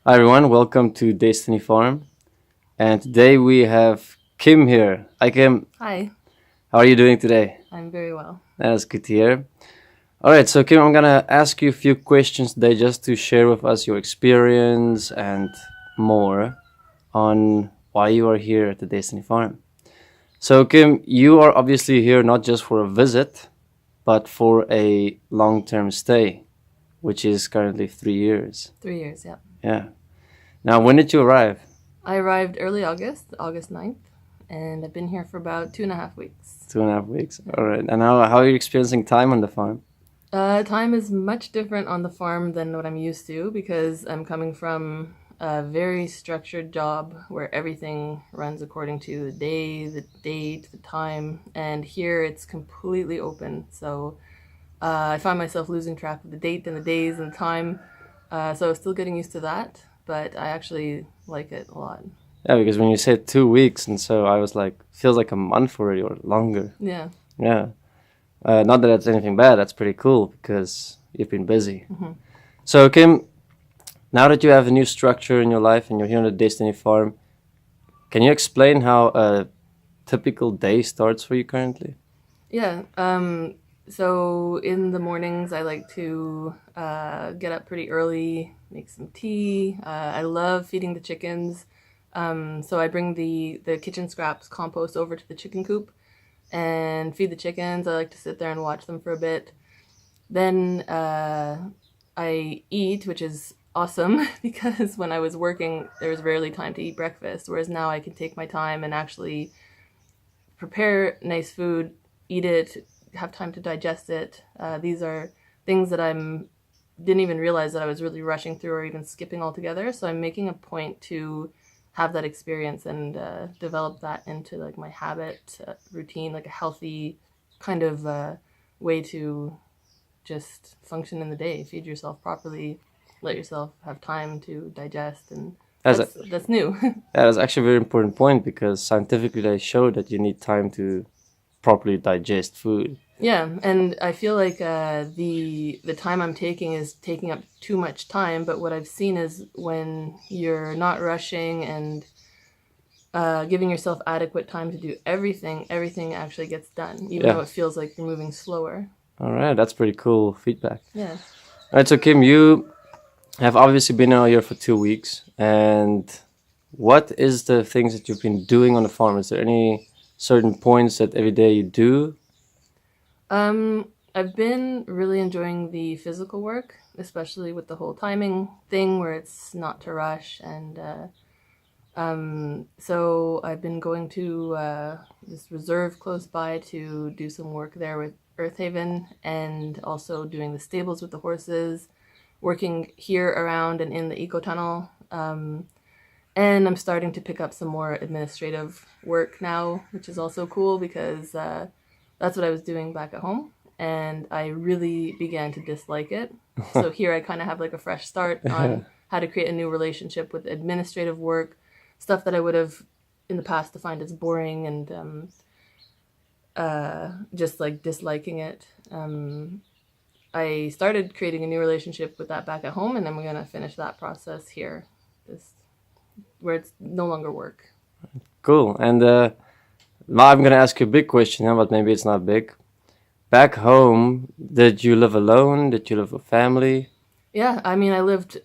Hi everyone, welcome to Desteni Farm. And today we have Kim here. Hi Kim, Hi, how are you doing today? I'm very well. That's good to hear. All right, so Kim, I'm gonna ask you a few questions today just to share with us your experience and more on why you are here at the Desteni Farm. So Kim, you are obviously here not just for a visit, but for a long-term stay, which is currently 3 years. 3 years, yeah. Yeah. Now, when did you arrive? I arrived early August, August 9th, and I've been here for about 2.5 weeks. 2.5 weeks. All right. And how are you experiencing time on the farm? Time is much different on the farm than what I'm used to because I'm coming from a very structured job where everything runs according to the day, the date, the time, and here it's completely open. So I find myself losing track of the date and the days and the time. So still getting used to that, but I actually like it a lot. Yeah, because when you said 2 weeks, and so I was like, feels like a month already or longer. Yeah. Yeah. Not that that's anything bad. That's pretty cool because you've been busy. Hmm. So, Kim, now that you have a new structure in your life and you're here on the Destiny Farm, can you explain how a typical day starts for you currently? Yeah. So in the mornings, I like to get up pretty early, make some tea. I love feeding the chickens. So I bring the kitchen scraps compost over to the chicken coop and feed the chickens. I like to sit there and watch them for a bit. Then I eat, which is awesome because when I was working, there was rarely time to eat breakfast. Whereas now I can take my time and actually prepare nice food, eat it, have time to digest it. These are things that I'm didn't even realize that I was really rushing through or even skipping altogether. So I'm making a point to have that experience and develop that into like my habit routine, like a healthy kind of way to just function in the day, feed yourself properly, let yourself have time to digest, and That's a, that's new. yeah, that's actually a very important point because scientifically they show that you need time to properly digest food. Yeah, and I feel like the time I'm taking is taking up too much time. But what I've seen is when you're not rushing and giving yourself adequate time to do everything, everything actually gets done, even Yeah. though it feels like you're moving slower. All right, that's pretty cool feedback. Yeah. All right, so Kim, you have obviously been out here for 2 weeks, and what is the things that you've been doing on the farm? Is there any certain points that every day you do? I've been really enjoying the physical work, especially with the whole timing thing where it's not to rush and so I've been going to this reserve close by to do some work there with Earthhaven and also doing the stables with the horses, working here around and in the eco tunnel. And I'm starting to pick up some more administrative work now, which is also cool because that's what I was doing back at home. And I really began to dislike it. So here I kind of have like a fresh start on how to create a new relationship with administrative work, stuff that I would have in the past defined as boring and just like disliking it. I started creating a new relationship with that back at home, and then we're gonna finish that process here, this where it's no longer work. Cool. And now I'm gonna ask you a big question, but maybe it's not big. Back home, did you live alone? Did you live with family? Yeah, I mean, I lived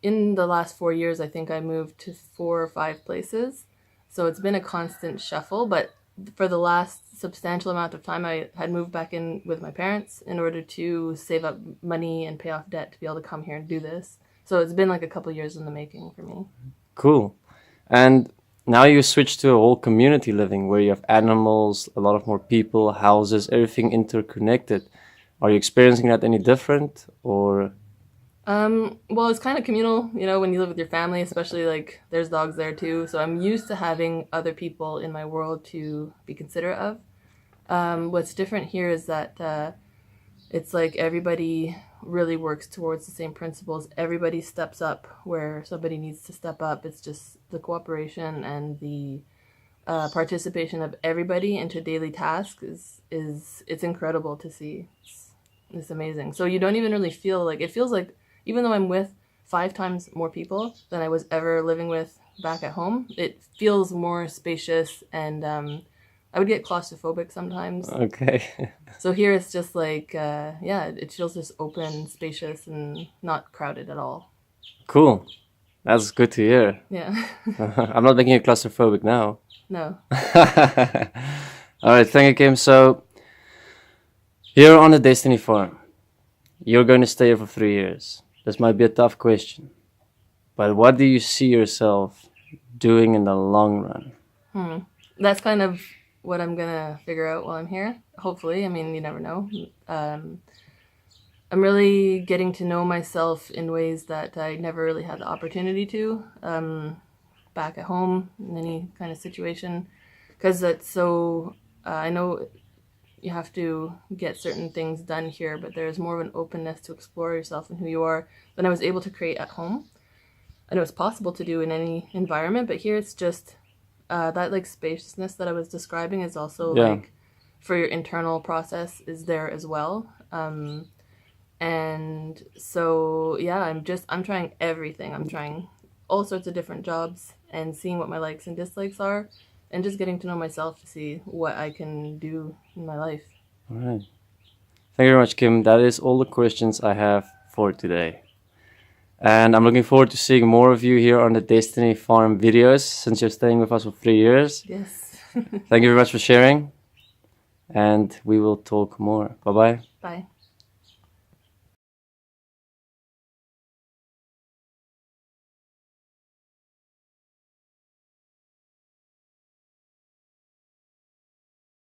in the last 4 years. I think I moved to 4 or 5 places, so it's been a constant shuffle. But for the last substantial amount of time, I had moved back in with my parents in order to save up money and pay off debt to be able to come here and do this. So it's been like a couple years in the making for me. Cool. And now you switch to a whole community living where you have animals, a lot of more people, houses, everything interconnected. Are you experiencing that any different or Well, it's kind of communal, when you live with your family, especially like there's dogs there too. So I'm used to having other people in my world to be considerate of. What's different here is that it's like everybody really works towards the same principles. Everybody steps up where somebody needs to step up. It's just the cooperation and the participation of everybody into daily tasks is it's incredible to see. It's amazing. So you don't even really feel like it feels like even though I'm with 5 times more people than I was ever living with back at home. It feels more spacious, and I would get claustrophobic sometimes. Okay. So here it's just like, yeah, it feels just open, spacious, and not crowded at all. Cool. That's good to hear. Yeah. I'm not making you claustrophobic now. No. All right, thank you, Kim. So, here on the Desteni Farm, you're going to stay here for 3 years. This might be a tough question, but what do you see yourself doing in the long run? That's kind of what I'm gonna figure out while I'm here. Hopefully, I mean, you never know. I'm really getting to know myself in ways that I never really had the opportunity to back at home in any kind of situation, because that's so. I know you have to get certain things done here, but there's more of an openness to explore yourself and who you are than I was able to create at home. I know it's possible to do in any environment, but here it's just that like spaciousness that I was describing is also like for your internal process is there as well. And so yeah, I'm trying everything. I'm trying all sorts of different jobs and seeing what my likes and dislikes are, and just getting to know myself to see what I can do in my life. All right. Thank you very much, Kim. That is all the questions I have for today. And I'm looking forward to seeing more of you here on the Desteni Farm videos since you're staying with us for 3 years. Yes. Thank you very much for sharing. And we will talk more. Bye-bye. Bye.